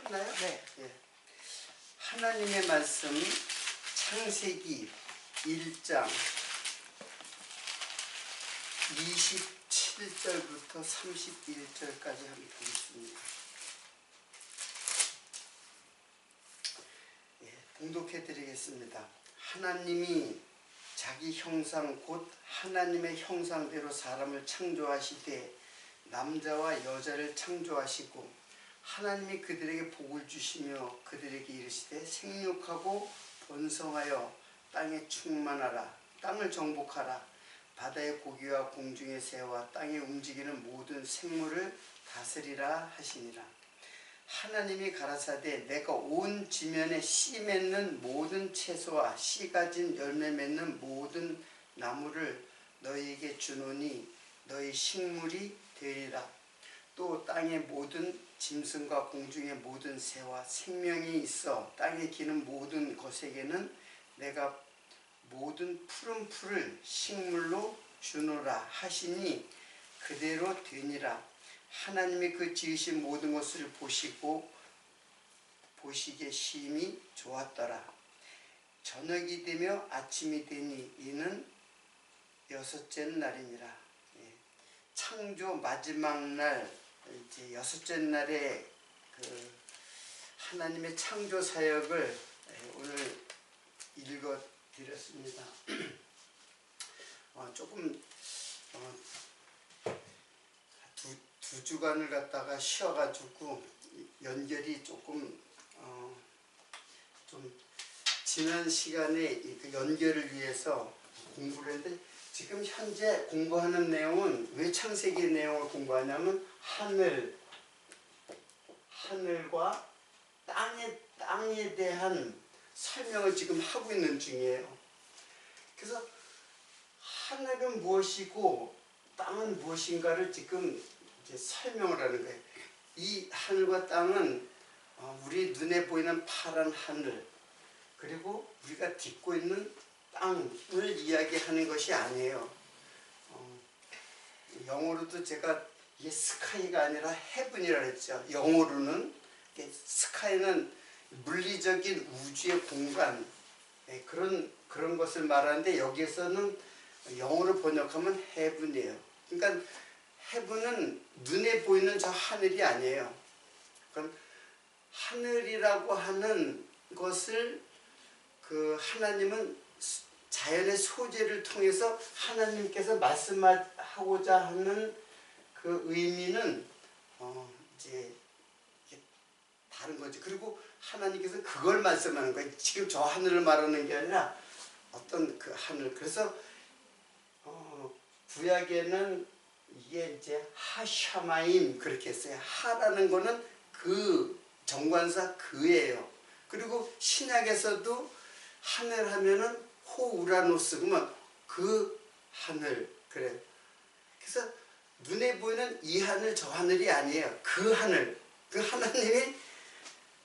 하나요? 네. 예. 하나님의 말씀 창세기 1장 27절부터 31절까지 한번 보겠습니다. 예, 봉독해 드리겠습니다. 하나님이 자기 형상 곧 하나님의 형상대로 사람을 창조하시되 남자와 여자를 창조하시고 하나님이 그들에게 복을 주시며 그들에게 이르시되 생육하고 번성하여 땅에 충만하라. 땅을 정복하라. 바다의 고기와 공중의 새와 땅에 움직이는 모든 생물을 다스리라 하시니라. 하나님이 가라사대 내가 온 지면에 씨 맺는 모든 채소와 씨 가진 열매 맺는 모든 나무를 너희에게 주노니 너희 식물이 되리라. 또 땅의 모든 짐승과 공중의 모든 새와 생명이 있어 땅에 기는 모든 것에게는 내가 모든 푸른 풀을 식물로 주노라 하시니 그대로 되니라. 하나님이 그 지으신 모든 것을 보시고 보시기에 심히 좋았더라. 저녁이 되며 아침이 되니 이는 여섯째 날이니라. 예. 창조 마지막 날 이제 여섯째 날에 그 하나님의 창조 사역을 오늘 읽어 드렸습니다. 조금 두 주간을 갖다가 쉬어가지고 연결이 조금 좀 지난 시간에 그 연결을 위해서 공부를 했는데 지금 현재 공부하는 내용은 왜 창세기 내용을 공부하냐면 하늘과 땅에 대한 설명을 지금 하고 있는 중이에요. 그래서 하늘은 무엇이고 땅은 무엇인가를 지금 이제 설명을 하는 거예요. 이 하늘과 땅은 우리 눈에 보이는 파란 하늘 그리고 우리가 딛고 있는 땅을 이야기하는 것이 아니에요. 영어로도 제가 이게 스카이가 아니라 헤븐이라고 했죠. 영어로는 스카이는 물리적인 우주의 공간 그런 것을 말하는데 여기에서는 영어로 번역하면 헤븐이에요. 그러니까 헤븐은 눈에 보이는 저 하늘이 아니에요. 그러니까 하늘이라고 하는 것을 그 하나님은 자연의 소재를 통해서 하나님께서 말씀하고자 하는 그 의미는 이제 다른 거죠. 그리고 하나님께서 그걸 말씀하는 거예요. 지금 저 하늘을 말하는 게 아니라 어떤 그 하늘. 그래서 구약에는 이게 이제 하샤마임 그렇게 했어요. 하라는 거는 그 정관사 그예요. 그리고 신약에서도 하늘 하면은 호우라노스 그러면 그 하늘 그래. 그래서 눈에 보이는 이 하늘 저 하늘이 아니에요. 그 하늘. 그 하나님이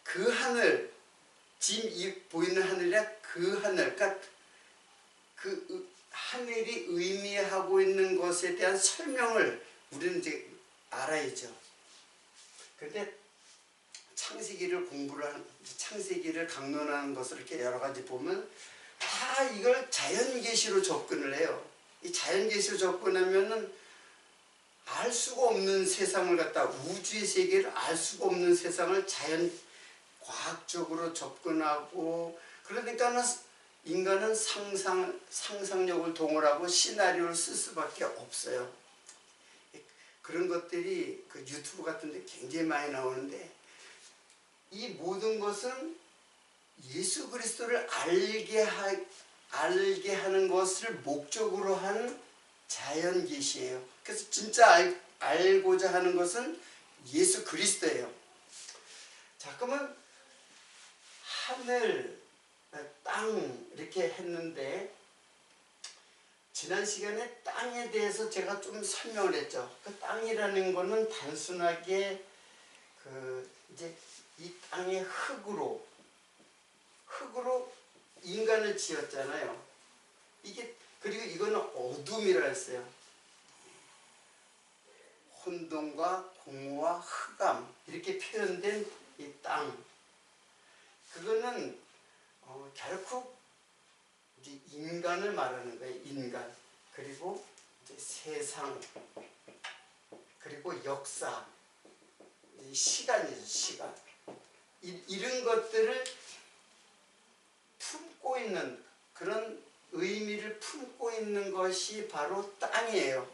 그 하늘 지금 이 보이는 하늘이라 그 하늘. 그러니까 그 하늘이 의미하고 있는 것에 대한 설명을 우리는 이제 알아야죠. 그런데 창세기를 창세기를 강론하는 것을 이렇게 여러 가지 보면 다 이걸 자연계시로 접근을 해요. 이 자연계시로 접근하면은 알 수가 없는 세상을 갖다 우주의 세계를 알 수가 없는 세상을 자연 과학적으로 접근하고 그러니까는 인간은 상상력을 동원하고 시나리오를 쓸 수밖에 없어요. 그런 것들이 그 유튜브 같은 데 굉장히 많이 나오는데 이 모든 것은 예수 그리스도를 알게 하는 것을 목적으로 한 자연 계시예요. 그래서 진짜 알고자 하는 것은 예수 그리스도예요. 자, 그러면 하늘, 땅 이렇게 했는데 지난 시간에 땅에 대해서 제가 좀 설명을 했죠. 그 땅이라는 거는 단순하게 그 이제 이 땅의 흙으로 인간을 지었잖아요. 이게 그리고 이거는 어둠이라 했어요. 혼돈과 공허와 흑암 이렇게 표현된 이 땅, 그거는 결국 이제 인간을 말하는 거예요. 인간. 그리고 이제 세상, 그리고 역사, 시간이죠. 시간. 이런 것들을 품고 있는, 그런 의미를 품고 있는 것이 바로 땅이에요.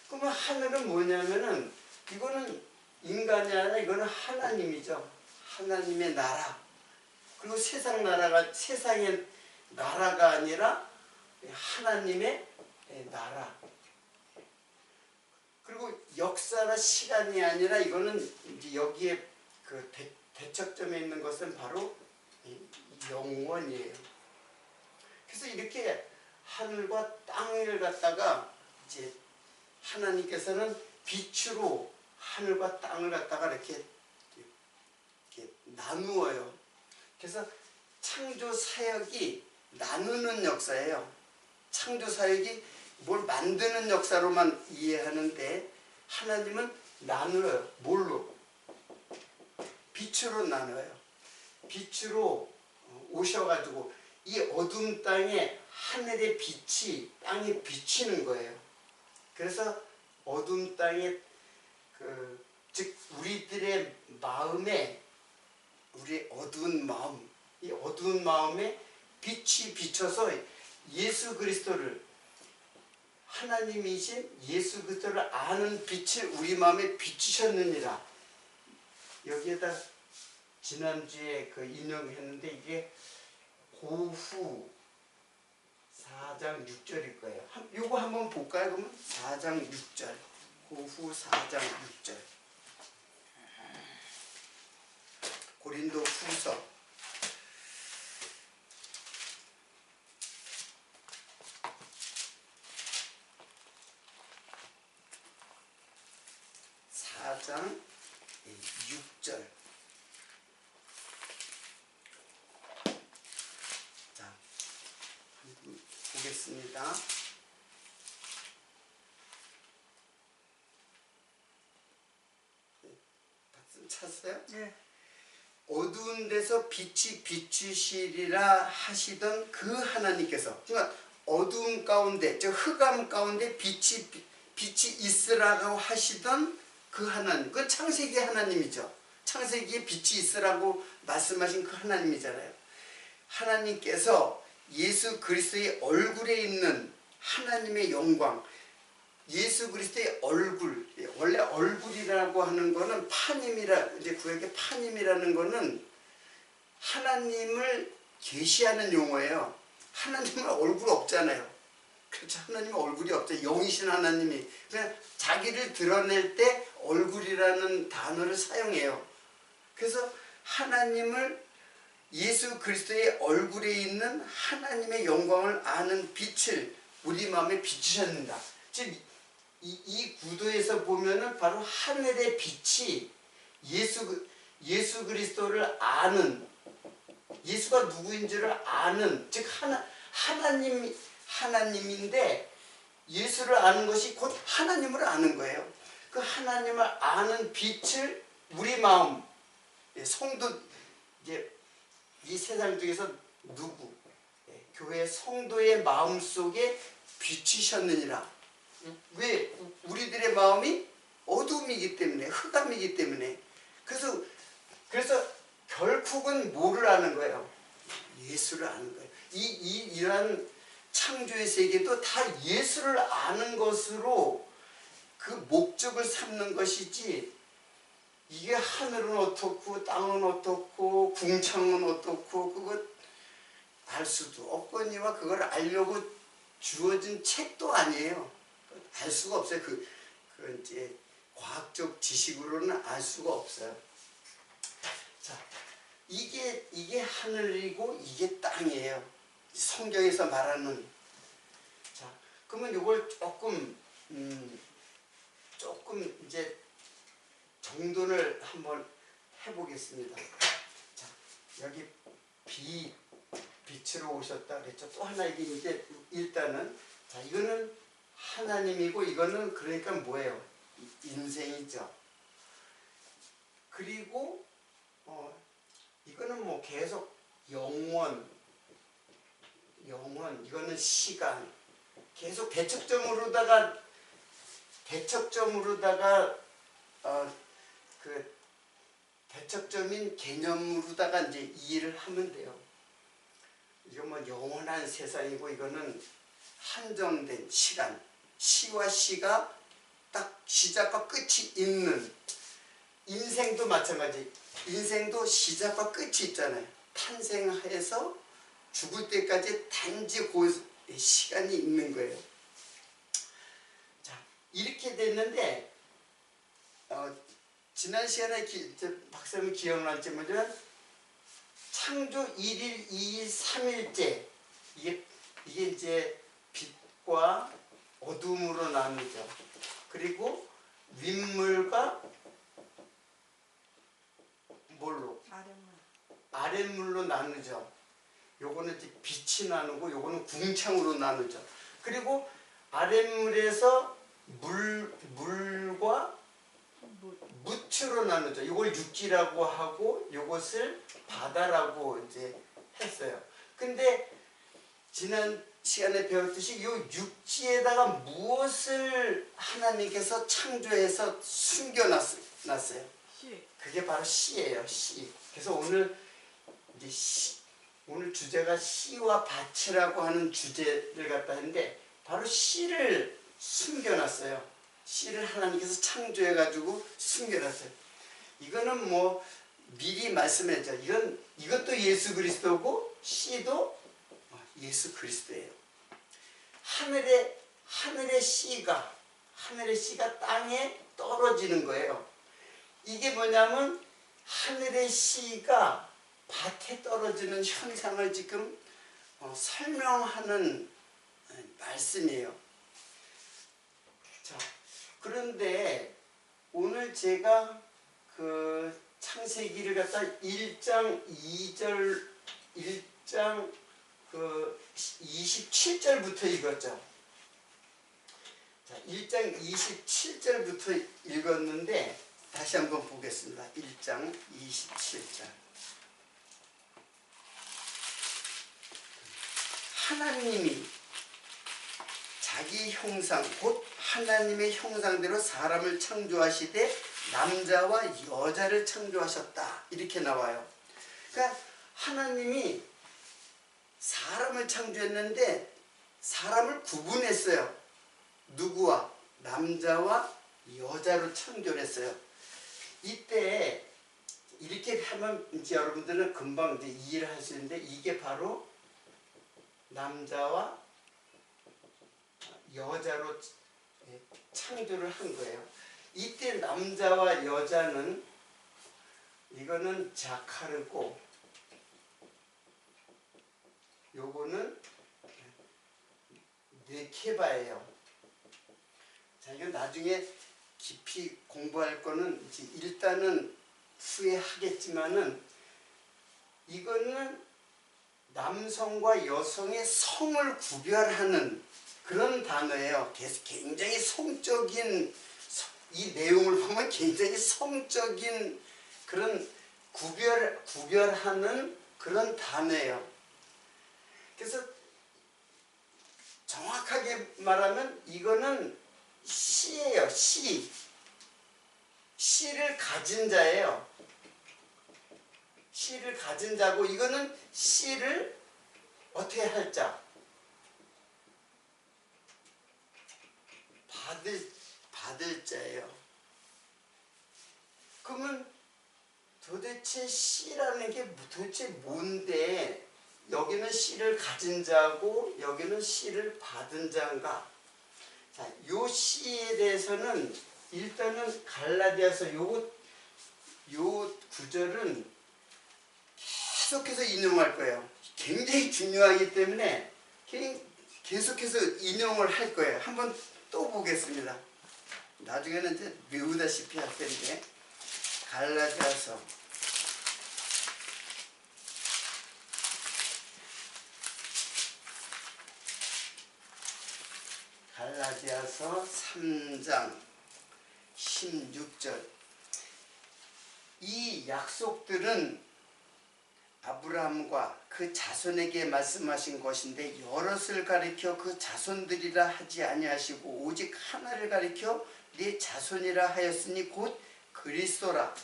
그러면 하늘은 뭐냐면은 이거는 인간이 아니라 이거는 하나님이죠. 하나님의 나라. 그리고 세상의 나라가 아니라 하나님의 나라. 그리고 역사나 시간이 아니라 이거는 이제 여기에 그 대척점에 있는 것은 바로 영원이에요. 그래서 이렇게 하늘과 땅을 갖다가 이제 하나님께서는 빛으로 하늘과 땅을 갖다가 이렇게 나누어요. 그래서 창조 사역이 나누는 역사예요. 창조 사역이 뭘 만드는 역사로만 이해하는데 하나님은 나누어요. 뭘로? 빛으로 나눠요. 빛으로 오셔가지고 이 어두운 땅에 하늘의 빛이 땅에 비치는 거예요. 그래서 어두운 땅에 즉 우리들의 마음에, 우리의 어두운 마음, 이 어두운 마음에 빛이 비쳐서 예수 그리스도를, 하나님이신 예수 그리스도를 아는 빛을 우리 마음에 비추셨느니라. 여기에다 지난주에 그 인용했는데 이게 고후 4장 6절일 거예요. 요거 한번 볼까요? 그러면 4장 6절. 고후 4장 6절. 고린도 후서 4장 6절. 자, 한번 보겠습니다. 박수 쳤어요? 네. 어두운 데서 빛이 비추시리라 하시던 그 하나님께서, 그러니까 어두운 가운데, 저 흑암 가운데 빛이 있으라고 하시던 그 하나님, 그 창세기 하나님이죠. 창세기에 빛이 있으라고 말씀하신 그 하나님이잖아요. 하나님께서 예수 그리스도의 얼굴에 있는 하나님의 영광, 예수 그리스도의 얼굴, 원래 얼굴이라고 하는 거는 이제 구약의 파님이라는 거는 하나님을 계시하는 용어예요. 하나님은 얼굴 없잖아요. 그렇죠. 하나님은 얼굴이 없죠. 영이신 하나님이. 그냥 자기를 드러낼 때 얼굴이라는 단어를 사용해요. 그래서 하나님을, 예수 그리스도의 얼굴에 있는 하나님의 영광을 아는 빛을 우리 마음에 비추셨는다. 즉 이 구도에서 보면은 바로 하늘의 빛이 예수 그리스도를 아는, 예수가 누구인지를 아는, 즉 하나님인데 예수를 아는 것이 곧 하나님을 아는 거예요. 그 하나님을 아는 빛을 우리 마음, 성도, 이제 이 세상 중에서 누구, 교회 성도의 마음 속에 비추셨느니라. 왜? 우리들의 마음이 어둠이기 때문에, 흑암이기 때문에. 그래서 결국은 뭐를 아는 거예요? 예수를 아는 거예요. 이러한 창조의 세계도 다 예수를 아는 것으로 그 목적을 삼는 것이지, 이게 하늘은 어떻고 땅은 어떻고 궁창은 어떻고 그거 알 수도 없거니와 그걸 알려고 주어진 책도 아니에요. 알 수가 없어요. 그 이제 과학적 지식으로는 알 수가 없어요. 자, 이게 하늘이고 이게 땅이에요. 성경에서 말하는. 자, 그러면 이걸 조금 이제 정돈을 한번 해보겠습니다. 자, 여기 빛으로 오셨다 그랬죠. 또 하나 이게 이제 일단은, 자, 이거는 하나님이고 이거는 그러니까 뭐예요? 인생이죠. 그리고 이거는 뭐 계속 영원 이거는 시간 계속 대척점으로다가 그 대척점인 개념으로다가 이제 이해를 하면 돼요. 이거 뭐 영원한 세상이고 이거는 한정된 시간 시와 시가 딱 시작과 끝이 있는 인생도 마찬가지. 인생도 시작과 끝이 있잖아요. 탄생해서 죽을 때까지 단지 그 시간이 있는 거예요. 자, 이렇게 됐는데 지난 시간에 박사님 기억날지 모르지만 창조 1일, 2일, 3일째 이게 이제 빛과 어둠으로 나누죠. 그리고 윗물과 뭘로? 아랫물로 나누죠. 요거는 이제 빛이 나누고 요거는 궁창으로 나누죠. 그리고 아랫물에서 물과 무추로 나누죠. 이걸 육지라고 하고 요것을 바다라고 이제 했어요. 근데 지난 시간에 배웠듯이 요 육지에다가 무엇을 하나님께서 창조해서 숨겨놨어요. 그게 바로 씨예요. 씨. 그래서 오늘 이제 오늘 주제가 씨와 밭이라고 하는 주제를 갖다 했는데 바로 씨를 숨겨놨어요. 씨를 하나님께서 창조해가지고 숨겨놨어요. 이거는 뭐 미리 말씀했죠. 이것도 예수 그리스도고 씨도 예수 그리스도예요. 하늘의 씨가 땅에 떨어지는 거예요. 이게 뭐냐면 하늘의 씨가 밭에 떨어지는 현상을 지금 설명하는 말씀이에요. 자, 그런데 오늘 제가 그 창세기를 갖다 1장 2절 1장 그 27절부터 읽었죠. 자, 1장 27절부터 읽었는데 다시 한번 보겠습니다. 1장 27절. 하나님이 자기 형상 곧 하나님의 형상대로 사람을 창조하시되 남자와 여자를 창조하셨다. 이렇게 나와요. 그러니까 하나님이 사람을 창조했는데 사람을 구분했어요. 누구와? 남자와 여자로 창조를 했어요. 이때 이렇게 하면 이제 여러분들은 금방 이제 이해를 할 수 있는데 이게 바로 남자와 여자로 창조를 한 거예요. 이때 남자와 여자는 이거는 자카르고 요거는 네케바예요. 자, 이건 나중에 깊이 공부할 거는 이제 일단은 후에 하겠지만은 이거는 남성과 여성의 성을 구별하는 그런 단어예요. 굉장히 성적인 이 내용을 보면 굉장히 성적인 그런 구별하는 그런 단어예요. 그래서 정확하게 말하면 이거는 씨예요. 씨를 가진 자예요. 씨를 가진 자고 이거는 씨를 어떻게 할 자? 받을 자예요. 그러면 도대체 씨라는 게 도대체 뭔데 여기는 씨를 가진 자고 여기는 씨를 받은 자인가? 자, 요 씨에 대해서는 일단은 갈라디아서 요 구절은 계속해서 인용할 거예요. 굉장히 중요하기 때문에 계속해서 인용을 할 거예요. 한번 또 보겠습니다. 나중에는 이제 외우다시피 할 텐데 갈라디아서 3장 16절 이 약속들은 아브라함과 그 자손에게 말씀하신 것인데 여럿을 가리켜 그 자손들이라 하지 아니하시고 오직 하나를 가리켜 네 자손이라 하였으니 곧 그리스도라.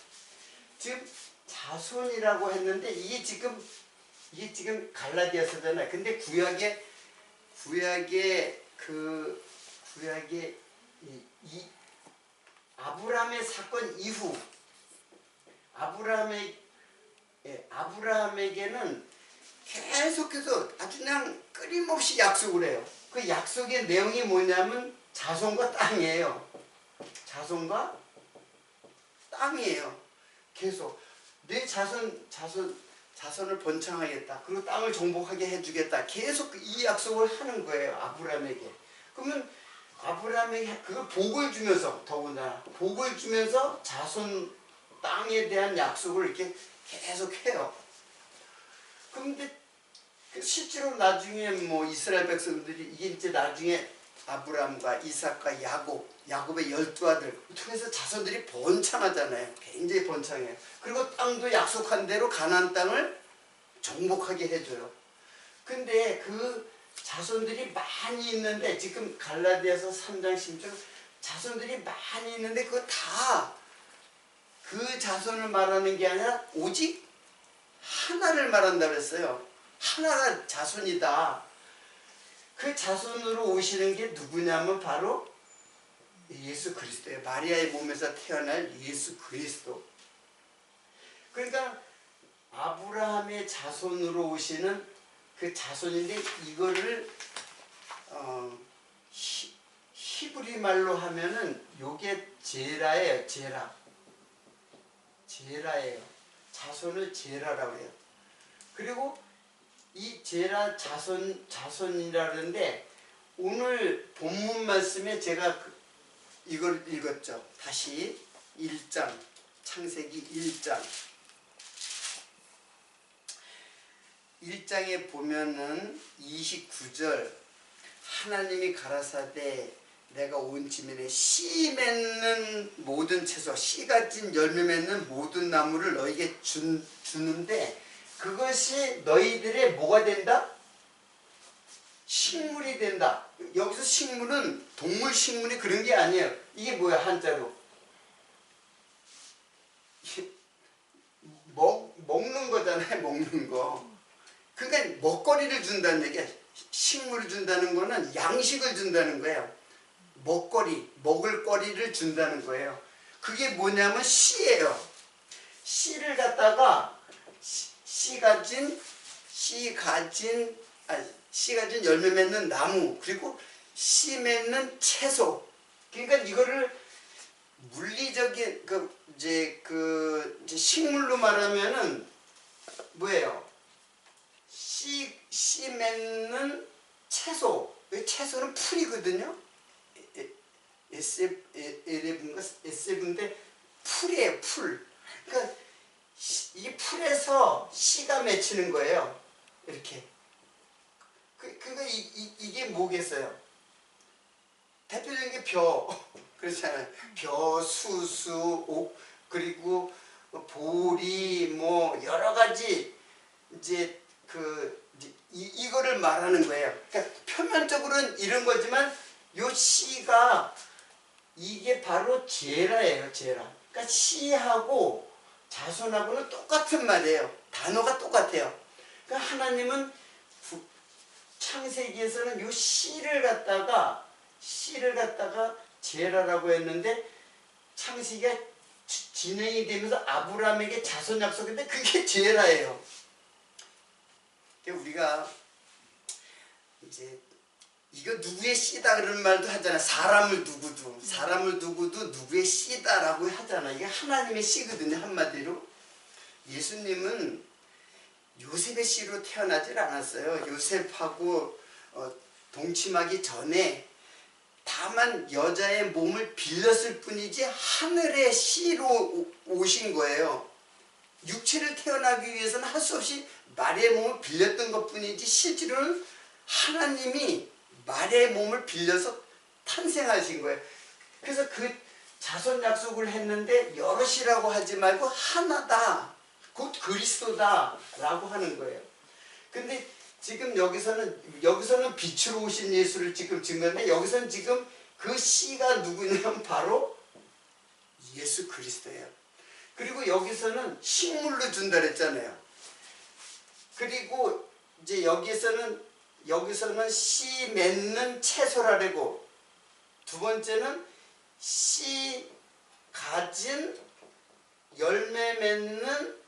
지금 자손이라고 했는데 이게 지금 갈라디아서잖아요. 근데 구약의 이 아브라함의 사건 이후 아브라함에게는 계속해서 아주 그냥 끊임없이 약속을 해요. 그 약속의 내용이 뭐냐면 자손과 땅이에요. 자손과 땅이에요. 계속 내 자손을 번창하겠다. 그리고 땅을 정복하게 해주겠다. 계속 이 약속을 하는 거예요. 아브라함에게. 그러면 아브라함에게 그 복을 주면서 더군다나 복을 주면서 자손 땅에 대한 약속을 이렇게 계속 해요. 그런데 실제로 나중에 뭐 이스라엘 백성들이 이게 이제 나중에 아브라함과 이삭과 야곱의 12아들 통해서 자손들이 번창하잖아요. 굉장히 번창해요. 그리고 땅도 약속한 대로 가나안 땅을 정복하게 해줘요. 근데 그 자손들이 많이 있는데 지금 갈라디아서 3장 10절 자손들이 많이 있는데 그거 다 그 자손을 말하는 게 아니라 오직 하나를 말한다고 했어요. 하나가 자손이다. 그 자손으로 오시는 게 누구냐면 바로 예수 그리스도예요. 마리아의 몸에서 태어날 예수 그리스도. 그러니까 아브라함의 자손으로 오시는 그 자손인데 이거를 히브리 말로 하면은 요게 제라예요. 제라예요. 자손을 제라라고 해요. 그리고 이 제라 자손이라는데 오늘 본문 말씀에 제가 이걸 읽었죠. 다시 1장 창세기 1장에 보면은 29절 하나님이 가라사대 내가 온 지면에 씨 맺는 모든 채소 씨 가진 열매 맺는 모든 나무를 너에게 주는데 그것이 너희들의 뭐가 된다? 식물이 된다. 여기서 식물은 동물 식물이 그런 게 아니에요. 이게 뭐야 한자로? 먹는 거잖아요. 먹는 거. 그러니까 먹거리를 준다는 얘기야. 식물을 준다는 거는 양식을 준다는 거예요. 먹을 거리를 준다는 거예요. 그게 뭐냐면 씨예요. 씨를 갖다가 씨 가진 열매 맺는 나무 그리고 씨 맺는 채소. 그러니까 이거를 물리적인 이제 식물로 말하면은 뭐예요? 씨 맺는 채소. 채소는 풀이거든요. S7인데 풀이에요. 풀. 그러니까 이 풀에서 씨가 맺히는 거예요. 이렇게. 그러니까 이게 뭐겠어요? 대표적인 게 벼. 그렇잖아요. 벼, 수수, 옥, 그리고 보리, 뭐 여러 가지 이제 이거를 말하는 거예요. 그러니까 표면적으로는 이런 거지만 요 씨가 이게 바로 제라예요. 제라. 그러니까 씨하고 자손하고는 똑같은 말이에요. 단어가 똑같아요. 그러니까 하나님은 창세기에서는 요 씨를 갖다가 제라라고 했는데 창세기가 진행이 되면서 아브라함에게 자손 약속인데 그게 제라예요. 우리가 이제 이거 누구의 씨다 그런 말도 하잖아. 사람을 두고도 누구의 씨다라고 하잖아. 이게 하나님의 씨거든요. 한마디로 예수님은 요셉의 씨로 태어나질 않았어요. 요셉하고 동침하기 전에 다만 여자의 몸을 빌렸을 뿐이지 하늘의 씨로 오신 거예요. 육체를 태어나기 위해서는 할 수 없이 마리아의 몸을 빌렸던 것뿐이지 실제로는 하나님이 마리아의 몸을 빌려서 탄생하신 거예요. 그래서 자손 약속을 했는데 여럿이라고 하지 말고 하나다. 곧 그리스도다 라고 하는 거예요. 근데 지금 여기서는 빛으로 오신 예수를 지금 증거했는데 여기서는 지금 그 씨가 누구냐면 바로 예수 그리스도예요. 그리고 여기서는 식물로 준다 그랬잖아요. 그리고 이제 여기서는 씨 맺는 채소라고, 두 번째는 씨 가진 열매 맺는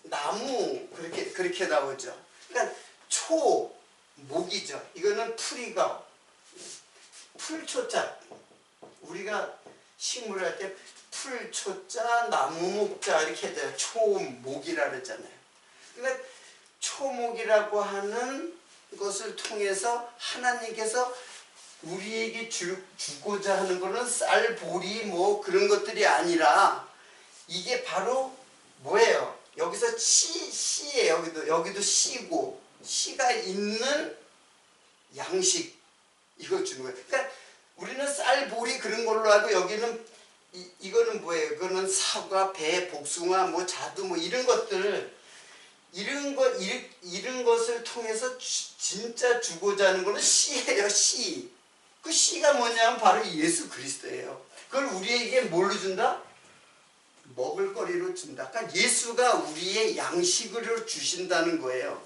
나무, 그렇게 나오죠. 그러니까 초목이죠. 이거는 풀이가 풀초자, 우리가 식물을 할 때 풀초자 나무목자 이렇게 해야 초목이라 그랬잖아요. 그러니까 초목이라고 하는 것을 통해서 하나님께서 우리에게 주고자 하는 것은 쌀, 보리 뭐 그런 것들이 아니라 이게 바로 뭐예요? 여기서 씨예요. 여기도 씨고, 씨가 있는 양식, 이걸 주는 거예요. 그러니까 우리는 쌀, 보리 그런 걸로 알고, 여기는 이거는 뭐예요? 이거는 사과, 배, 복숭아, 뭐 자두 뭐 이런 것들, 이런 것을 통해서 진짜 주고자 하는 거는 씨예요. 씨. 그 씨가 뭐냐면 바로 예수 그리스도예요. 그걸 우리에게 뭘로 준다? 먹을거리로 준다. 그러니까 예수가 우리의 양식으로 주신다는 거예요.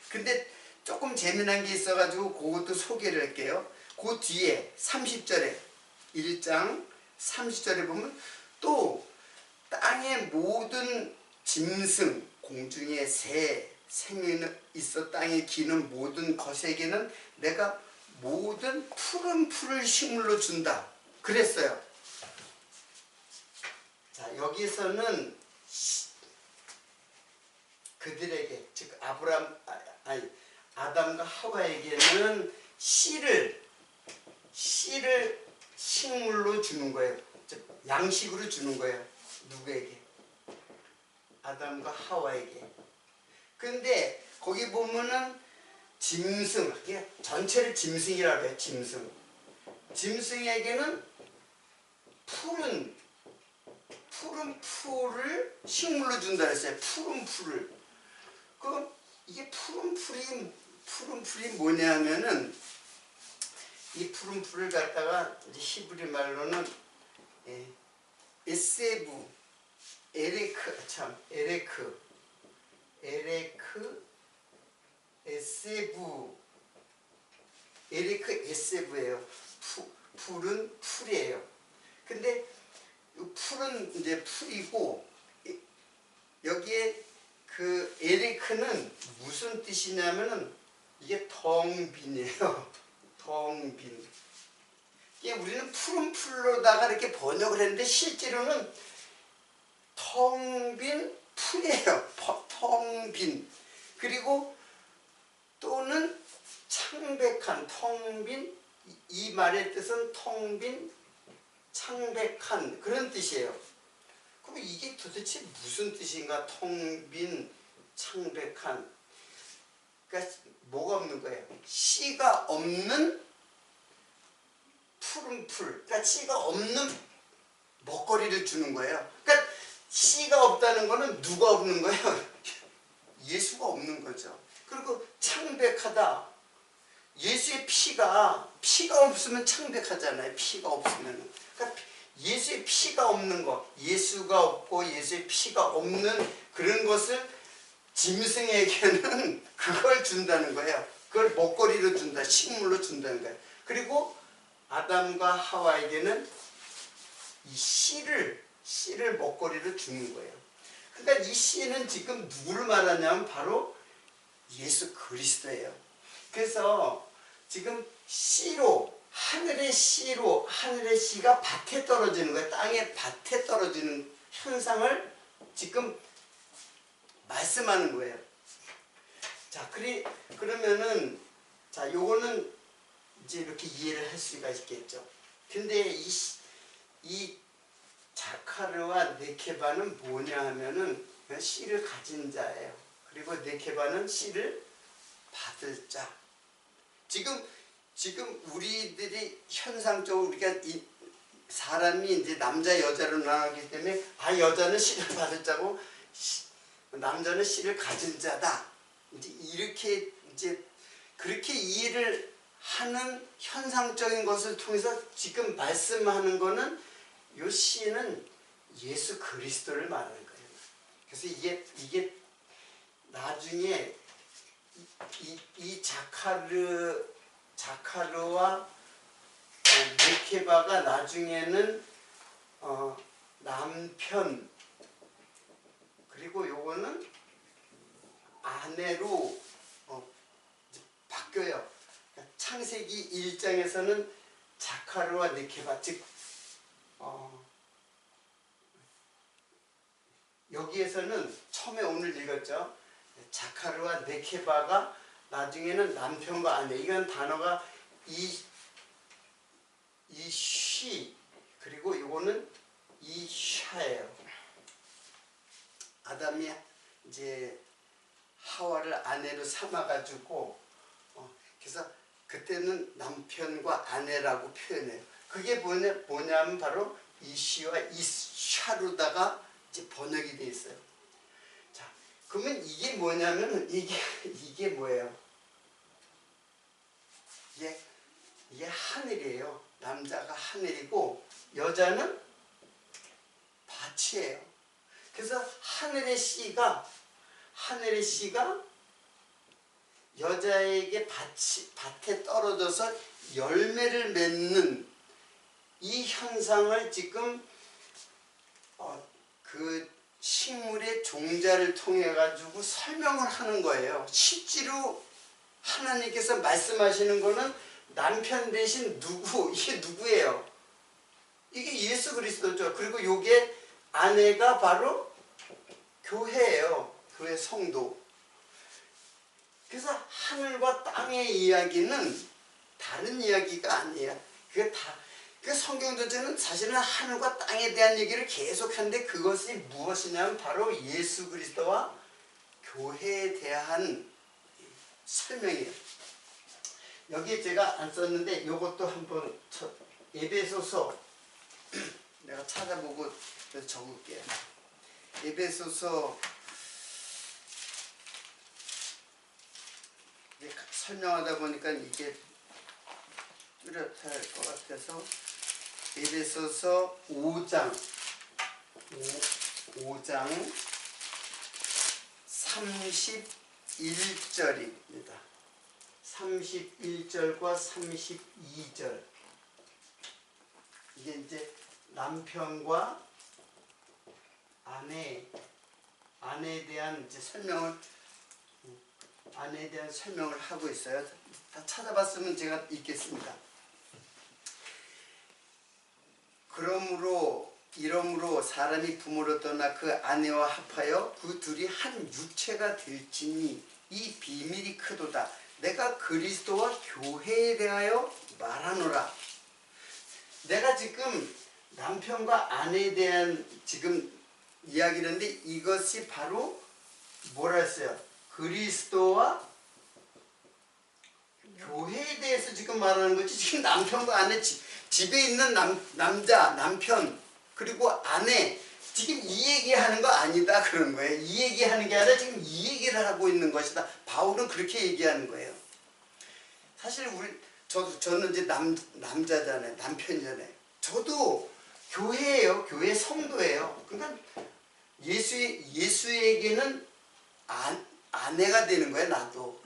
근데 조금 재미난 게 있어가지고 그것도 소개를 할게요. 그 뒤에 30절에 1장 30절에 보면 또 땅의 모든 짐승, 공중의 새, 생에 있어 땅에 기는 모든 것에게는 내가 모든 푸른 풀을 식물로 준다 그랬어요. 자, 여기서는 그들에게, 즉 아담과 하와에게는 씨를 식물로 주는 거예요. 즉 양식으로 주는 거예요. 누구에게? 아담과 하와에게. 근데 거기 보면은 짐승, 전체를 짐승이라고 해요. 짐승에게는 푸른 풀을 식물로 준다 했어요. 푸른 풀을. 그럼 이게 푸른 풀이 뭐냐면은, 이 푸른 풀을 갖다가 히브리 말로는 에세부, 에세부예요. 푸른 풀이에요. 근데 이 풀은 이제 풀이고, 여기에 그 에레크는 무슨 뜻이냐면은 이게 텅빈이에요. 텅빈. 이게 우리는 푸른 풀로다가 이렇게 번역을 했는데 실제로는 텅빈 풀이에요. 텅빈. 그리고 또는 창백한, 텅빈, 이 말의 뜻은 텅빈, 창백한 그런 뜻이에요. 그럼 이게 도대체 무슨 뜻인가? 텅빈, 창백한. 그러니까 뭐가 없는 거예요? 씨가 없는 푸른 풀. 그러니까 씨가 없는 먹거리를 주는 거예요. 그러니까 씨가 없다는 거는 누가 없는 거예요? 예수가 없는 거죠. 그리고 창백하다. 예수의 피가 없으면 창백하잖아요. 피가 없으면. 그러니까 예수의 피가 없는 것, 예수가 없고 예수의 피가 없는 그런 것을 짐승에게는 그걸 준다는 거예요. 그걸 먹거리로 준다, 식물로 준다는 거예요. 그리고 아담과 하와에게는 이 씨를 먹거리로 주는 거예요. 그러니까 이 씨는 지금 누구를 말하냐면 바로 예수 그리스도예요. 그래서 지금 씨로, 하늘의 씨가 밭에 떨어지는 거예요. 땅에 밭에 떨어지는 현상을 지금 말씀하는 거예요. 자, 그러면은, 자, 요거는 이제 이렇게 이해를 할 수가 있겠죠. 근데 이 자카르와 네케바는 뭐냐 하면은 씨를 가진 자예요. 그리고 네케바는 씨를 받을 자. 지금 우리들이 현상적으로 우리가 사람이 이제 남자 여자로 나가기 때문에 여자는 씨를 받을 자고 남자는 씨를 가진 자다. 이제 이렇게 이제 그렇게 이해를 하는 현상적인 것을 통해서 지금 말씀하는 거는 요 씨는 예수 그리스도를 말하는 거예요. 그래서 이게 나중에 이 자카르와 느케바가 나중에는 남편 그리고 요거는 아내로 바뀌어요. 창세기 1장에서는 자카르와 느케바 즉 여기에서는 처음에 오늘 읽었죠. 자카르와 느케바가 나중에는 남편과 아내 이건 단어가 이쉬 그리고 이거는 이샤예요. 아담이 이제 하와를 아내로 삼아가지고 그래서 그때는 남편과 아내라고 표현해요. 그게 뭐냐면 바로 이쉬와 이샤로다가 이제 번역이 돼 있어요. 자, 그러면 이게 뭐냐면 이게 뭐예요? 이게 하늘이에요. 남자가 하늘이고 여자는 밭이에요. 그래서 하늘의 씨가 여자에게 밭에 떨어져서 열매를 맺는 이 현상을 지금 그 식물의 종자를 통해 가지고 설명을 하는 거예요. 실제로 하나님께서 말씀하시는 거는 남편 대신 이게 누구예요? 이게 예수 그리스도죠. 그리고 요게 아내가 바로 교회예요. 교회 성도. 그래서 하늘과 땅의 이야기는 다른 이야기가 아니에요. 그 성경 전체는 사실은 하늘과 땅에 대한 얘기를 계속하는데 그것이 무엇이냐면 바로 예수 그리스도와 교회에 대한 설명이에요. 여기에 제가 안 썼는데 이것도 한번 에베소서 내가 찾아보고 적을게요. 에베소서 설명하다 보니까 이게 뚜렷할 것 같아서 에베소서 5장 31절입니다. 31절과 32절 이게 이제 남편과 아내에 대한 이제 아내에 대한 설명을 하고 있어요. 다 찾아봤으면 제가 읽겠습니다. 이러므로 사람이 부모로 떠나 그 아내와 합하여 그 둘이 한 육체가 될지니 이 비밀이 크도다. 내가 그리스도와 교회에 대하여 말하노라. 내가 지금 남편과 아내에 대한 지금 이야기를 했는데 이것이 바로 뭐라 했어요? 그리스도와 교회에 대해서 지금 말하는 거지. 지금 남편과 아내 집에 있는 남편 그리고 아내 지금 이 얘기하는 거 아니다 그런 거예요. 이 얘기하는 게 아니라 지금 이 얘기를 하고 있는 것이다. 바울은 그렇게 얘기하는 거예요. 사실 저는 이제 남자잖아요. 남편이잖아요. 저도 교회예요. 교회 성도예요. 그러니까 예수에게는 아내가 되는 거예요. 나도.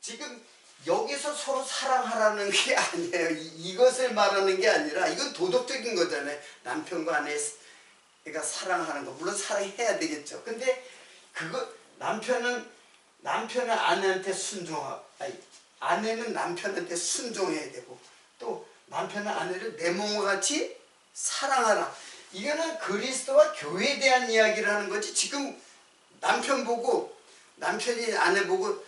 지금 여기서 서로 사랑하라는 게 아니에요. 이것을 말하는 게 아니라 이건 도덕적인 거잖아요. 남편과 아내가 사랑하는 거. 물론 사랑해야 되겠죠. 근데 남편은 아내한테 아내는 남편한테 순종해야 되고 또 남편은 아내를 내 몸과 같이 사랑하라. 이거는 그리스도와 교회에 대한 이야기를 하는 거지. 지금 남편이 아내 보고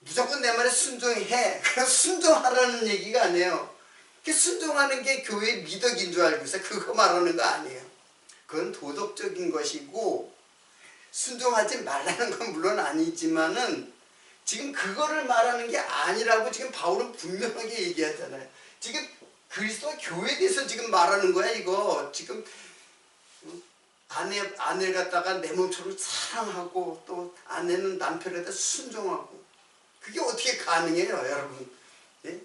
무조건 내 말에 순종해. 그래서 순종하라는 얘기가 아니에요. 순종하는 게 교회의 미덕인 줄 알고 있어요. 그거 말하는 거 아니에요. 그건 도덕적인 것이고 순종하지 말라는 건 물론 아니지만은 지금 그거를 말하는 게 아니라고 지금 바울은 분명하게 얘기하잖아요. 지금 그리스도 교회에 대해서 지금 말하는 거야 이거. 지금 아내를 갖다가 내 몸처럼 사랑하고 또 아내는 남편에다 순종하고 그게 어떻게 가능해요 여러분? 예?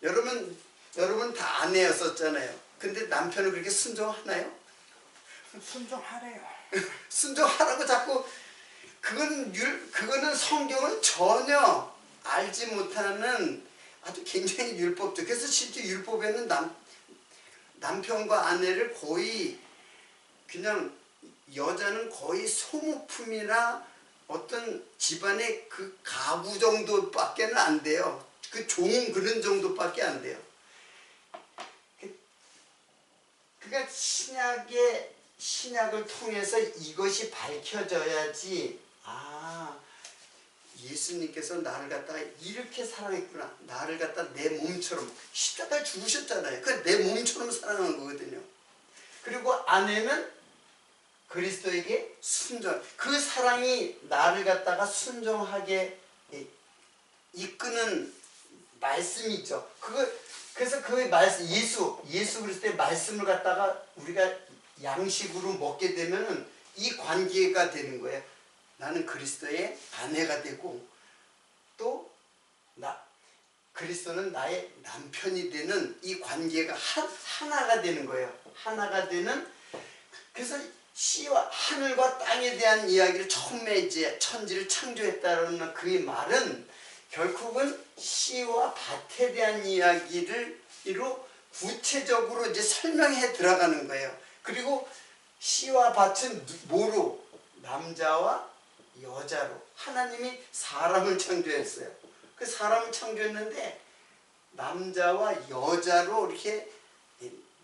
여러분 다 아내였었잖아요. 근데 남편은 그렇게 순종하나요? 순종하래요. 순종하라고 자꾸 그거는 성경은 전혀 알지 못하는 아주 굉장히 율법적. 그래서 실제 율법에는 남편과 아내를 거의 그냥 여자는 거의 소모품이나 어떤 집안의 그 가구 정도밖에는 안 돼요. 그 종 그런 정도밖에 안 돼요. 그러니까 신약을 통해서 이것이 밝혀져야지 예수님께서 나를 갖다가 이렇게 사랑했구나. 나를 갖다 내 몸처럼 십자가에 죽으셨잖아요. 그 내 몸처럼 사랑한 거거든요. 그리고 아내는 그리스도에게 순종. 그 사랑이 나를 갖다가 순종하게 이끄는 말씀이죠. 그래서 그 말씀 예수 그리스도의 말씀을 갖다가 우리가 양식으로 먹게 되면은 이 관계가 되는 거예요. 나는 그리스도의 아내가 되고 또 그리스도는 나의 남편이 되는 이 관계가 하나가 되는 거예요. 하나가 되는. 그래서 하늘과 땅에 대한 이야기를 처음에 이제 천지를 창조했다는 그 말은 결국은 씨와 밭에 대한 이야기로 구체적으로 이제 설명해 들어가는 거예요. 그리고 씨와 밭은 뭐로? 남자와 여자로. 하나님이 사람을 창조했어요. 그 사람을 창조했는데 남자와 여자로 이렇게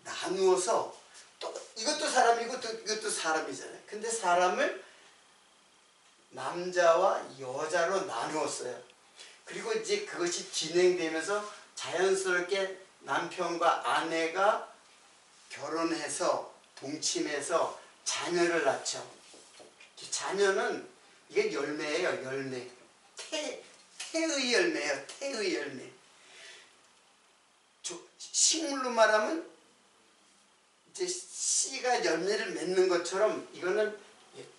나누어서 또 이것도 사람이고 또 이것도 사람이잖아요. 근데 사람을 남자와 여자로 나누었어요. 그리고 이제 그것이 진행되면서 자연스럽게 남편과 아내가 결혼해서 동침해서 자녀를 낳죠. 자녀는 이게 열매예요. 열매. 태의 열매예요. 태의 열매. 식물로 말하면 이제 씨가 열매를 맺는 것처럼 이거는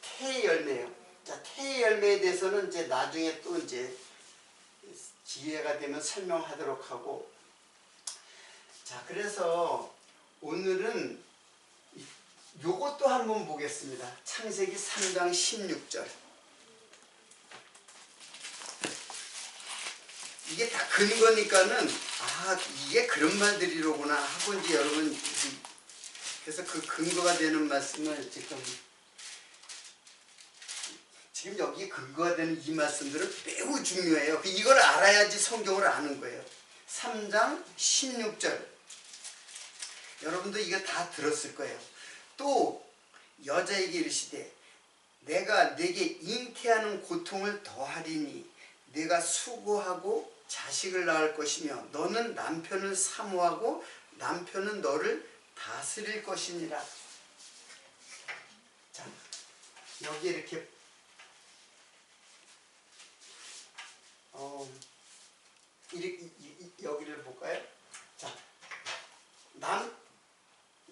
태의 열매예요. 자, 태의 열매에 대해서는 이제 나중에 또 이제 기회가 되면 설명하도록 하고. 자, 그래서 오늘은 요것도 한번 보겠습니다. 창세기 3장 16절. 이게 다 근거니까는 이게 그런 말들이로구나 하고 이제 여러분 그래서 그 근거가 되는 말씀을 지금 여기 근거가 되는 이 말씀들은 매우 중요해요. 이걸 알아야지 성경을 아는 거예요. 3장 16절. 여러분도 이거 다 들었을 거예요. 또 여자에게 이르시되 내가 내게 잉태하는 고통을 더하리니 내가 수고하고 자식을 낳을 것이며 너는 남편을 사모하고 남편은 너를 다스릴 것이니라. 자, 여기 이렇게 여기를 볼까요? 자,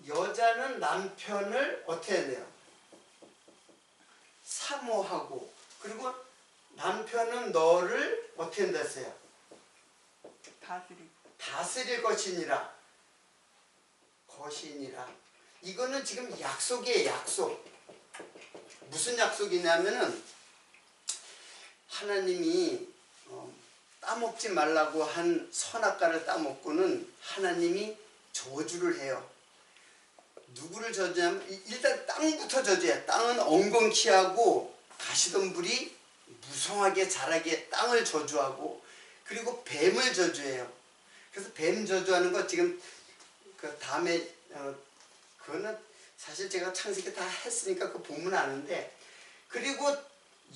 여자는 남편을 어떻게 해야 돼요? 사모하고, 그리고 남편은 너를 어떻게 한다 했어요? 다스릴 것이니라. 이거는 지금 약속이에요. 약속. 무슨 약속이냐면은 하나님이 따먹지 말라고 한 선악과를 따먹고는 하나님이 저주를 해요. 누구를 저주하면 일단 땅부터 저주해요. 땅은 엉겅퀴하고 가시덤불이 무성하게 자라게 땅을 저주하고, 그리고 뱀을 저주해요. 그래서 뱀 저주하는 거 지금 그 다음에 그거는 사실 제가 창세기 다 했으니까 그 보면 아는데, 그리고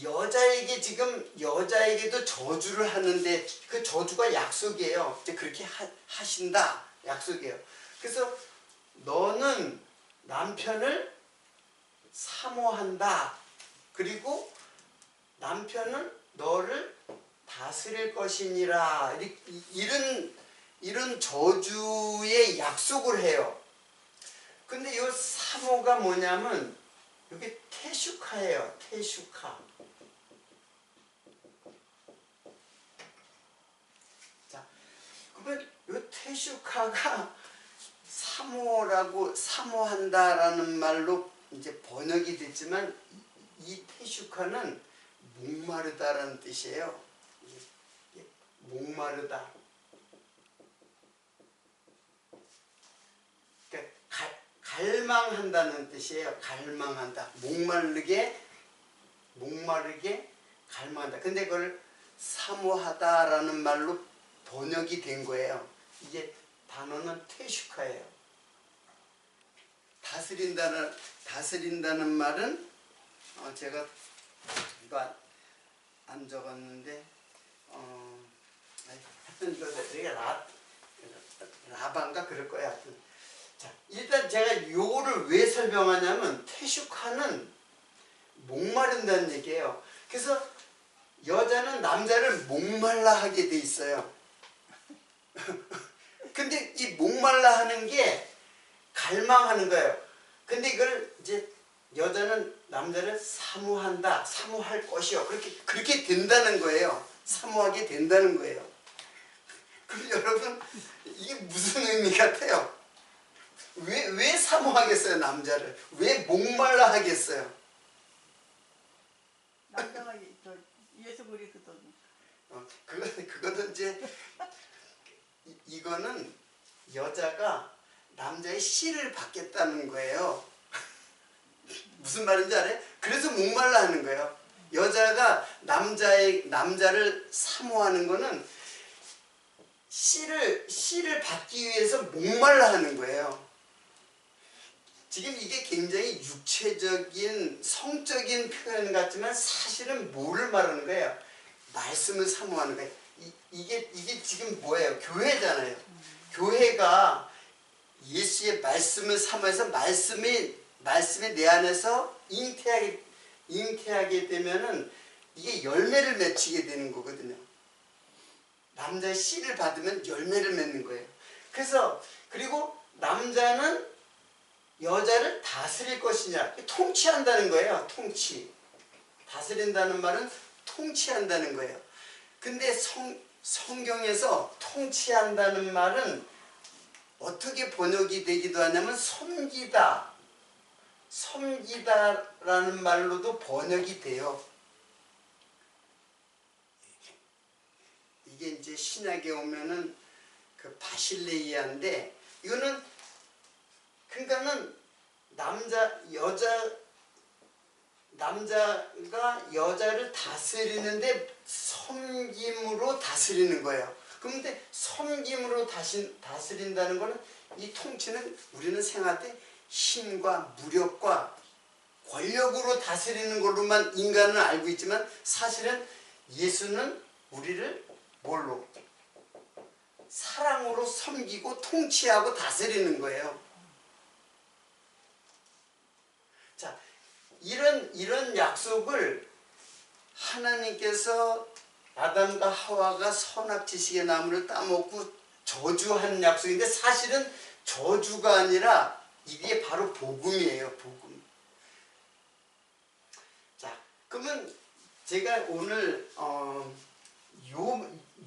여자에게도 저주를 하는데 그 저주가 약속이에요. 이제 그렇게 하신다. 약속이에요. 그래서 너는 남편을 사모한다. 그리고 남편은 너를 다스릴 것이니라. 이런 이런 저주의 약속을 해요. 근데 이 사모가 뭐냐면 이게 테슈카예요. 테슈카. 자, 그러면 이 테슈카가 사모라고 사모한다라는 말로 이제 번역이 됐지만 이 테슈카는 목마르다라는 뜻이에요. 목마르다. 그러니까 갈망한다는 뜻이에요. 갈망한다. 목마르게 갈망한다. 근데 그걸 사모하다라는 말로 번역이 된 거예요. 이게 단어는 테슈카예요. 다스린다는 말은 제가 이거 안 적었는데 하여튼 이거 되게 라반가 그럴 거야. 하여튼. 자, 일단 제가 요거를 왜 설명하냐면 테슈카는 목마른다는 얘기예요. 그래서 여자는 남자를 목말라 하게 돼 있어요. 근데 이 목말라 하는 게 갈망하는 거예요. 근데 이걸 이제 여자는 남자를 사모한다, 사모할 것이요. 그렇게 된다는 거예요. 사모하게 된다는 거예요. 그럼 여러분, 이게 무슨 의미 같아요? 왜 사모하겠어요, 남자를? 왜 목말라 하겠어요? 남자가 예수 그리스도. 그거는 이제, 이거는 여자가 남자의 씨를 받겠다는 거예요. 무슨 말인지 알아요? 그래서 목말라 하는 거예요. 여자가 남자를 사모하는 거는 씨를 받기 위해서 목말라 하는 거예요. 지금 이게 굉장히 육체적인 성적인 표현 같지만 사실은 뭐를 말하는 거예요? 말씀을 사모하는 거예요. 이게 지금 뭐예요? 교회잖아요. 교회가 예수의 말씀을 사모해서 말씀이 내 안에서 잉태하게 되면은 이게 열매를 맺히게 되는 거거든요. 남자의 씨를 받으면 열매를 맺는 거예요. 그리고 남자는 여자를 다스릴 것이냐, 통치한다는 거예요. 통치. 다스린다는 말은 통치한다는 거예요. 근데 성경에서 통치한다는 말은 어떻게 번역이 되기도 하냐면 섬기다라는 말로도 번역이 돼요. 이게 이제 신약에 오면은 그 바실레이아인데 이거는 그러니까는 남자가 여자를 다스리는데 섬김으로 다스리는 거예요. 그런데 섬김으로 다스린다는 거는 이 통치는 우리는 생각할 때 힘과 무력과 권력으로 다스리는 걸로만 인간은 알고 있지만 사실은 예수는 우리를 뭘로? 사랑으로 섬기고 통치하고 다스리는 거예요. 자, 이런 약속을 하나님께서 아담과 하와가 선악 지식의 나무를 따먹고 저주한 약속인데 사실은 저주가 아니라 이게 바로 복음이에요. 복음. 자, 그러면 제가 오늘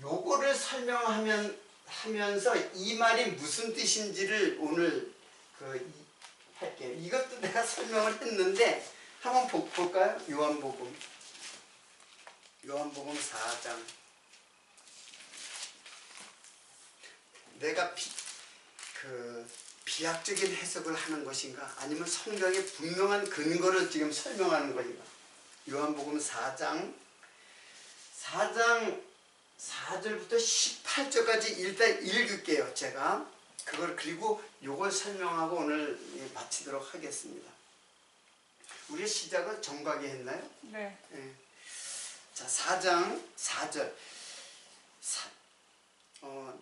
요거를 설명하면서 이 말이 무슨 뜻인지를 오늘 할게요. 이것도 내가 설명을 했는데 한번 볼까요? 요한복음 4장. 내가 비약적인 해석을 하는 것인가? 아니면 성경의 분명한 근거를 지금 설명하는 것인가? 요한복음 4장 4절부터 18절까지 일단 읽을게요. 제가 그리고 요걸 설명하고 오늘 마치도록 하겠습니다. 우리 시작을 정각에 했나요? 네. 네. 자, 4장 4절.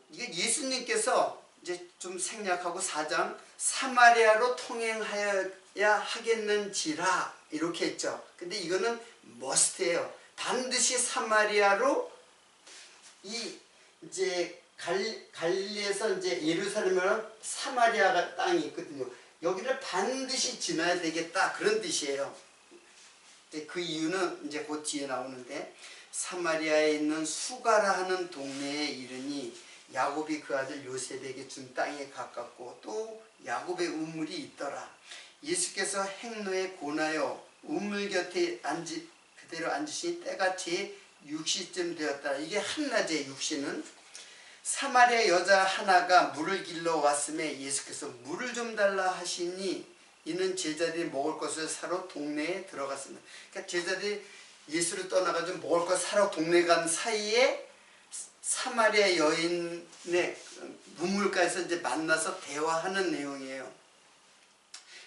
이게 예수님께서 이제 좀 생략하고 4장 사마리아로 통행하여야 하겠는지라 이렇게 했죠. 근데 이거는 머스트예요. 반드시 사마리아로 이제 갈릴리에서 이제 예루살렘이랑 사마리아가 땅이 있거든요. 여기를 반드시 지나야 되겠다 그런 뜻이에요. 그 이유는 이제 곧 뒤에 나오는데 사마리아에 있는 수가라 하는 동네에 이르니 야곱이 그 아들 요셉에게 준 땅에 가깝고 또 야곱의 우물이 있더라. 예수께서 행로에 고나여 우물 곁에 그대로 앉으시니 때같이 6시쯤 되었더라. 이게 한낮에 6시는 사마리아 여자 하나가 물을 길러 왔음에 예수께서 물을 좀 달라 하시니 이는 제자들이 먹을 것을 사러 동네에 들어갔습니다. 그러니까 제자들이 예수를 떠나가지고 먹을 것 사러 동네 간 사이에 사마리아 여인의 우물가에서 이제 만나서 대화하는 내용이에요.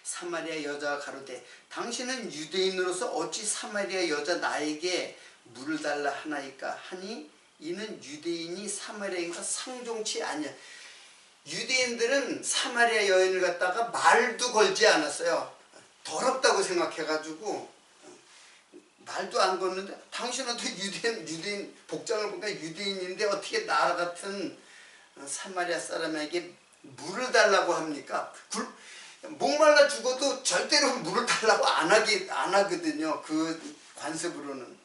사마리아 여자가 가로되 당신은 유대인으로서 어찌 사마리아 여자 나에게 물을 달라 하나이까 하니 이는 유대인이 사마리아인과 상종치 아니야. 유대인들은 사마리아 여인을 갖다가 말도 걸지 않았어요. 더럽다고 생각해가지고 말도 안 걷는데 당신은 또 유대인 복장을 보니까 유대인인데 어떻게 나 같은 사마리아 사람에게 물을 달라고 합니까? 목말라 죽어도 절대로 물을 달라고 안 하거든요. 그 관습으로는.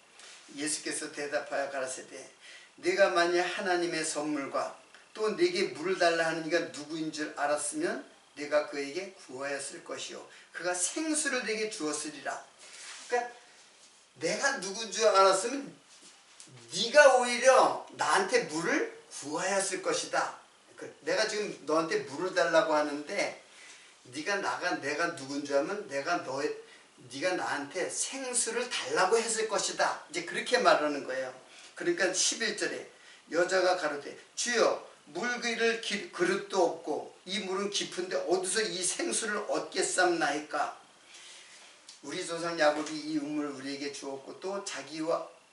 예수께서 대답하여 가라사대 내가 만일 하나님의 선물과 또 내게 물을 달라 하는 이가 누구인 줄 알았으면 내가 그에게 구하였을 것이요 그가 생수를 내게 주었으리라. 그러니까 내가 누군 줄 알았으면 네가 오히려 나한테 물을 구하였을 것이다. 내가 지금 너한테 물을 달라고 하는데 내가 누군 줄 알면 네가 나한테 생수를 달라고 했을 것이다. 이제 그렇게 말하는 거예요. 그러니까 11절에 여자가 가로되 주여 물 그릴 그릇도 없고 이 물은 깊은데 어디서 이 생수를 얻겠삼나이까. 우리 조상 야곱이 이 우물을 우리에게 주었고 또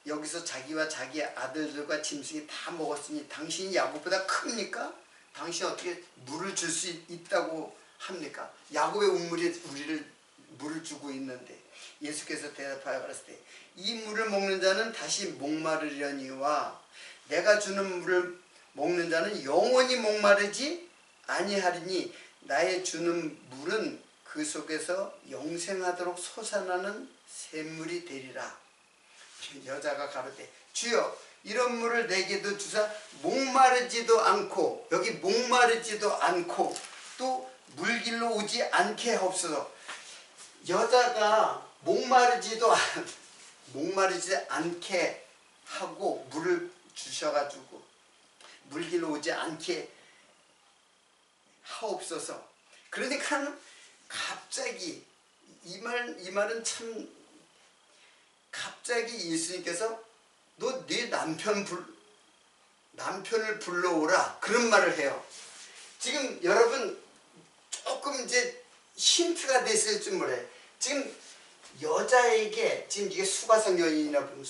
여기서 자기와 자기 아들들과 짐승이 다 먹었으니 당신이 야곱보다 큽니까? 당신이 어떻게 물을 줄 수 있다고 합니까? 야곱의 우물이 우리를 물을 주고 있는데. 예수께서 대답하여 가라사대 이 물을 먹는 자는 다시 목마르려니와 내가 주는 물을 먹는 자는 영원히 목마르지 아니하리니 나의 주는 물은 그 속에서 영생하도록 솟아나는 샘물이 되리라. 여자가 가로되 주여 이런 물을 내게도 주사 목마르지도 않고 여기 목마르지도 않고 또 물길로 오지 않게 하옵소서. 여자가 목마르지 않게 하고 물을 주셔가지고 물길로 오지 않게 하옵소서. 그러니까 갑자기 이 말은 참 갑자기 예수님께서 너 네 남편을 불러오라 그런 말을 해요. 지금 여러분 조금 이제 힌트가 됐을 줄 몰라요. 지금 여자에게 지금 이게 수가성 여인이라 부르는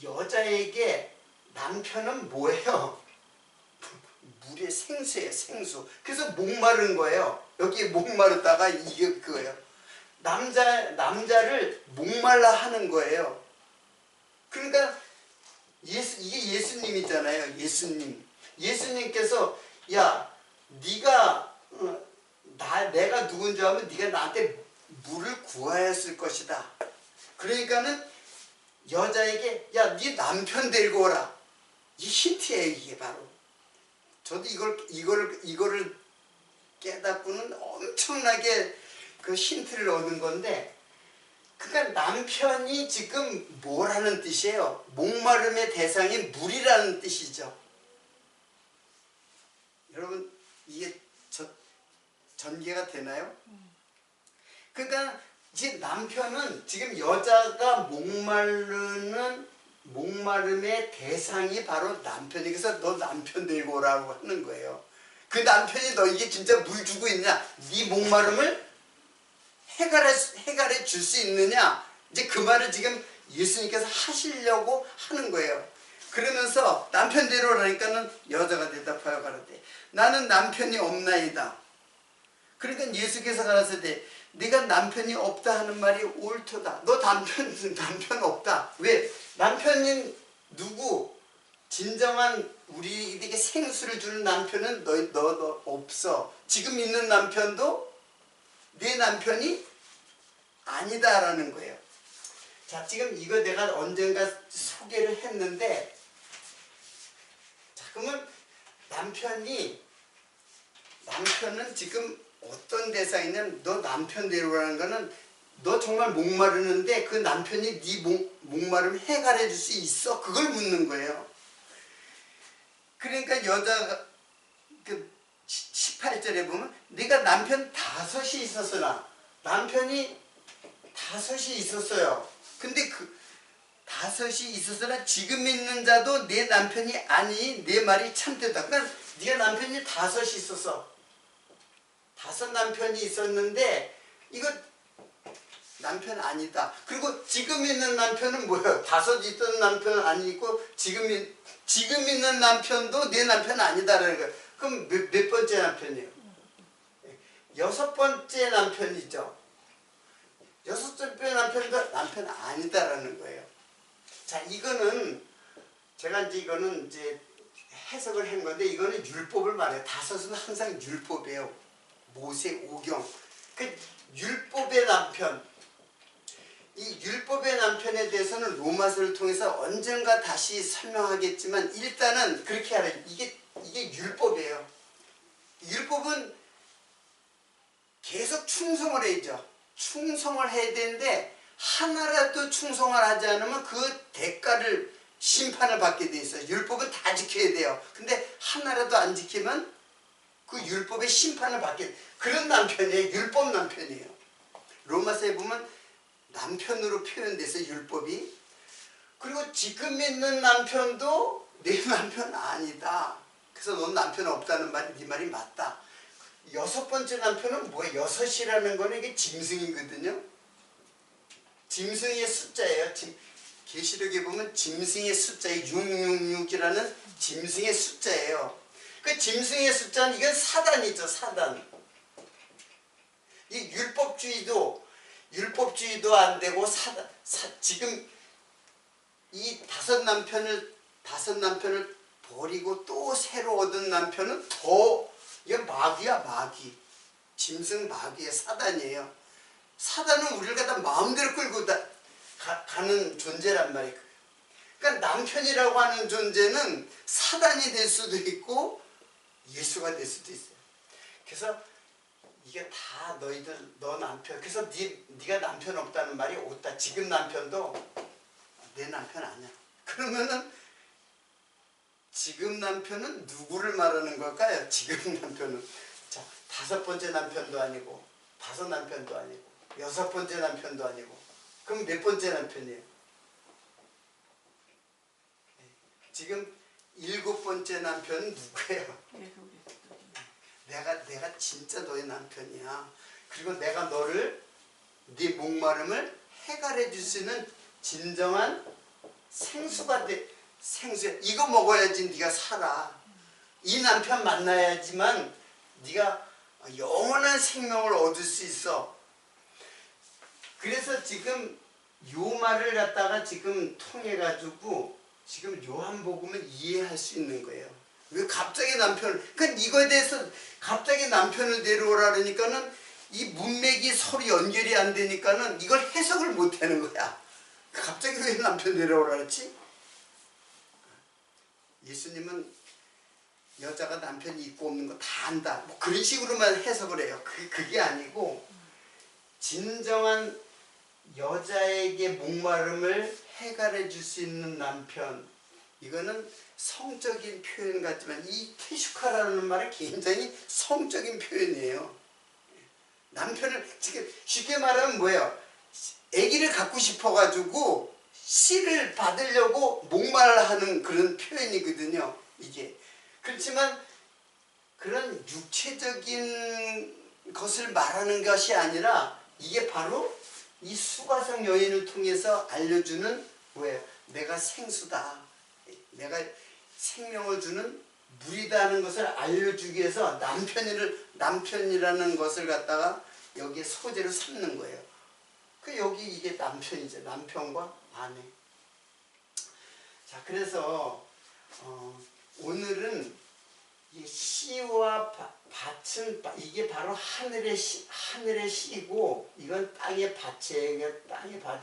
여자에게 남편은 뭐예요? 물의 생수예요. 생수. 그래서 목마른 거예요. 여기 목마르다가 이게 그거예요. 남자를 목말라 하는 거예요. 그러니까 이게 예수님이잖아요. 예수님께서 야 네가 내가 누군지 알면 네가 나한테 물을 구하였을 것이다. 그러니까는 여자에게 야 네 남편 데리고 오라. 이 힌트예요. 이게 바로. 저도 이거를 깨닫고는 엄청나게 그 힌트를 얻은 건데, 그러니까 남편이 지금 뭐라는 뜻이에요? 목마름의 대상이 물이라는 뜻이죠. 여러분 이게 전개가 되나요? 그러니까 이제 남편은 지금 여자가 목마름의 대상이 바로 남편이. 그래서 너 남편 데리고 오라고 하는 거예요. 그 남편이 너에게 진짜 물 주고 있냐? 네 목마름을 해결해 줄 수 있느냐? 이제 그 말을 지금 예수님께서 하시려고 하는 거예요. 그러면서 남편 데려오라니까는 여자가 대답하여 가로되 나는 남편이 없나이다. 그러니까 예수께서 가라사대 네가 남편이 없다 하는 말이 옳도다. 너 남편 없다. 왜? 남편인 누구? 진정한 우리에게 생수를 주는 남편은 너 없어. 지금 있는 남편도 내 남편이 아니다라는 거예요. 자, 지금 이거 내가 언젠가 소개를 했는데, 자, 그러면 남편은 지금 어떤 대상에 있냐면, 너 남편 데려오라는 거는 너 정말 목마르는데 그 남편이 네 목마름 해결해 줄 수 있어? 그걸 묻는 거예요. 그러니까 여자가 그 18절에 보면 네가 남편 5이 있었으나, 남편이 5이 있었어요. 근데 그 5이 있었으나 지금 있는 자도 내 남편이 아니, 내 말이 참되다. 그러니까 네가 남편이 5이 있었어. 5 남편이 있었는데 이거 남편 아니다. 그리고 지금 있는 남편은 뭐예요? 5 있던 남편은 아니고 지금 있는 남편도 내 남편 아니다라는 거예요. 그럼 몇 번째 남편이에요? 6번째 남편이죠. 6번째 남편도 남편 아니다라는 거예요. 자, 이거는 제가 이거는 해석을 한 건데, 이거는 율법을 말해요. 5은 항상 율법이에요. 모세 오경. 그 율법의 남편. 이 율법의 남편에 대해서는 로마서를 통해서 언젠가 다시 설명하겠지만, 일단은 그렇게 알아요. 이게 율법이에요. 율법은 계속 충성을 해야죠. 충성을 해야 되는데, 하나라도 충성을 하지 않으면 그 대가를, 심판을 받게 돼 있어요. 율법은 다 지켜야 돼요. 근데 하나라도 안 지키면 그 율법의 심판을 받게 돼요. 그런 남편이에요. 율법 남편이에요. 로마서에 보면 남편으로 표현돼서 율법이. 그리고 지금 있는 남편도 내 남편 아니다. 그래서 넌 남편 없다는 말이 네 말이 맞다. 6번째 남편은 뭐예요? 6이라는 거는 이게 짐승이거든요. 짐승의 숫자예요. 계시록에 보면 짐승의 숫자에 666이라는 짐승의 숫자예요. 그 짐승의 숫자는 이건 사단이죠. 사단. 이 율법주의도 안 되고 지금 이 5 남편을 버리고 또 새로 얻은 남편은 더, 이게 마귀야, 마귀. 짐승 마귀의 사단이에요. 사단은 우리를 갖다 마음대로 끌고 가는 존재란 말이에요. 그러니까 남편이라고 하는 존재는 사단이 될 수도 있고 예수가 될 수도 있어요. 그래서 이게 다 너 남편. 그래서 네가 남편 없다는 말이 옳다. 지금 남편도 내 남편 아니야. 그러면은 지금 남편은 누구를 말하는 걸까요? 지금 남편은. 자, 5번째 남편도 아니고 5 남편도 아니고 6번째 남편도 아니고, 그럼 몇 번째 남편이에요? 지금 7번째 남편은 누구예요? 내가 진짜 너의 남편이야. 그리고 내가 네 목마름을 해결해 줄 수 있는 진정한 생수가 돼. 생수야. 이거 먹어야지 네가 살아. 이 남편 만나야지만 네가 영원한 생명을 얻을 수 있어. 그래서 지금 요 말을 갖다가 지금 통해 가지고 지금 요한복음을 이해할 수 있는 거예요. 왜 갑자기 그러니까 이거에 대해서 갑자기 남편을 데려오라 그러니까는 이 문맥이 서로 연결이 안 되니까는 이걸 해석을 못 하는 거야. 갑자기 왜 남편 데려오라 그랬지? 예수님은 여자가 남편이 있고 없는 거 다 안다. 뭐 그런 식으로만 해석을 해요. 그게 아니고, 진정한 여자에게 목마름을 해결해 줄 수 있는 남편. 이거는 성적인 표현 같지만 이 케슈카라는 말은 굉장히 성적인 표현이에요. 남편을 지금 쉽게 말하면 뭐예요? 아기를 갖고 싶어가지고 씨를 받으려고 목말하는 그런 표현이거든요. 이게. 그렇지만 그런 육체적인 것을 말하는 것이 아니라 이게 바로 이 수가성 여인을 통해서 알려주는 뭐예요? 내가 생수다. 내가 생명을 주는 물이다 하는 것을 알려주기 위해서 남편이라는 것을 갖다가 여기에 소재로 삼는 거예요. 여기 이게 남편이죠. 남편과 아내. 자, 그래서 오늘은 이 씨와 밭은 이게 바로 하늘의 씨고 이건 땅의 밭이에요. 땅의 밭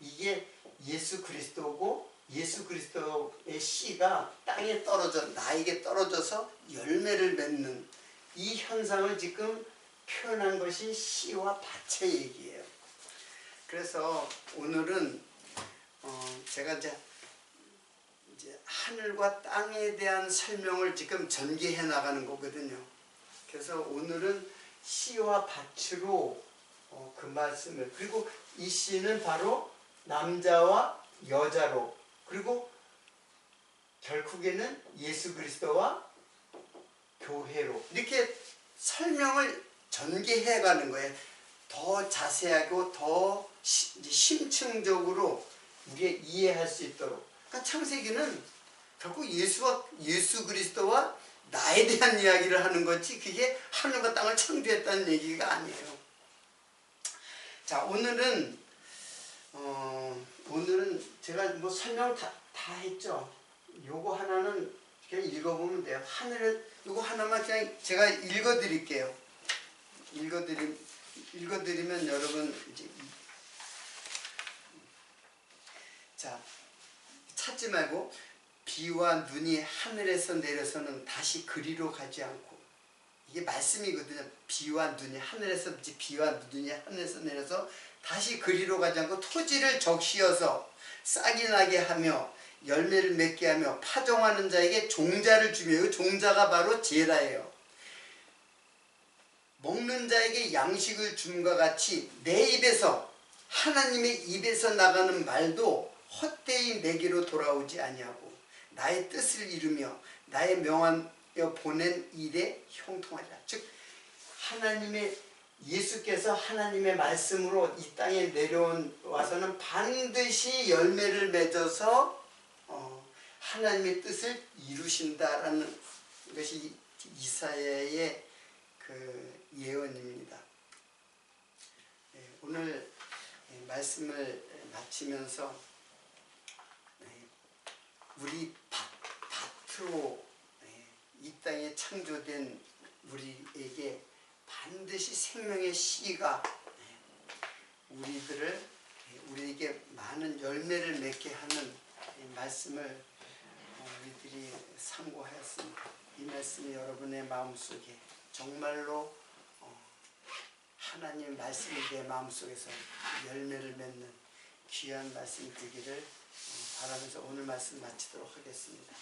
이게 예수 그리스도고 예수 그리스도의 씨가 땅에 떨어져 나에게 떨어져서 열매를 맺는 이 현상을 지금 표현한 것이 씨와 밭의 얘기예요. 그래서 오늘은 제가 이제 하늘과 땅에 대한 설명을 지금 전개해 나가는 거거든요. 그래서 오늘은 씨와 밭으로 그 말씀을 그리고 이 씨는 바로 남자와 여자로 그리고 결국에는 예수 그리스도와 교회로 이렇게 설명을 전개해 가는 거예요. 더 자세하고 더 심층적으로 우리가 이해할 수 있도록. 그러니까 창세기는 결국 예수 그리스도와 나에 대한 이야기를 하는 거지 그게 하늘과 땅을 창조했다는 얘기가 아니에요. 자, 오늘은 제가 뭐 설명 다 했죠. 요거 하나는 그냥 읽어보면 돼요. 요거 하나만 그냥 제가 읽어드릴게요. 읽어드리면 여러분 이제 자, 찾지 말고 비와 눈이 하늘에서 내려서는 다시 그리로 가지 않고 이게 말씀이거든요. 비와 눈이 하늘에서 내려서 다시 그리로 가지 않고 토지를 적시어서 싹이 나게 하며 열매를 맺게 하며 파종하는 자에게 종자를 주며 이 종자가 바로 제라예요. 먹는 자에게 양식을 줌과 같이 내 입에서 하나님의 입에서 나가는 말도 헛되이 내게로 돌아오지 아니하고 나의 뜻을 이루며 나의 명하여 보낸 일에 형통하리라. 즉 예수께서 하나님의 말씀으로 이 땅에 내려와서는 반드시 열매를 맺어서 하나님의 뜻을 이루신다라는 것이 이사야의 그 예언입니다. 오늘 말씀을 마치면서 우리 밭으로 이 땅에 창조된 우리에게 반드시 생명의 씨가 우리에게 많은 열매를 맺게 하는 말씀을 우리들이 상고하였습니다. 이 말씀이 여러분의 마음속에 정말로 하나님의 말씀이 내 마음속에서 열매를 맺는 귀한 말씀이 되기를 바라면서 오늘 말씀 마치도록 하겠습니다.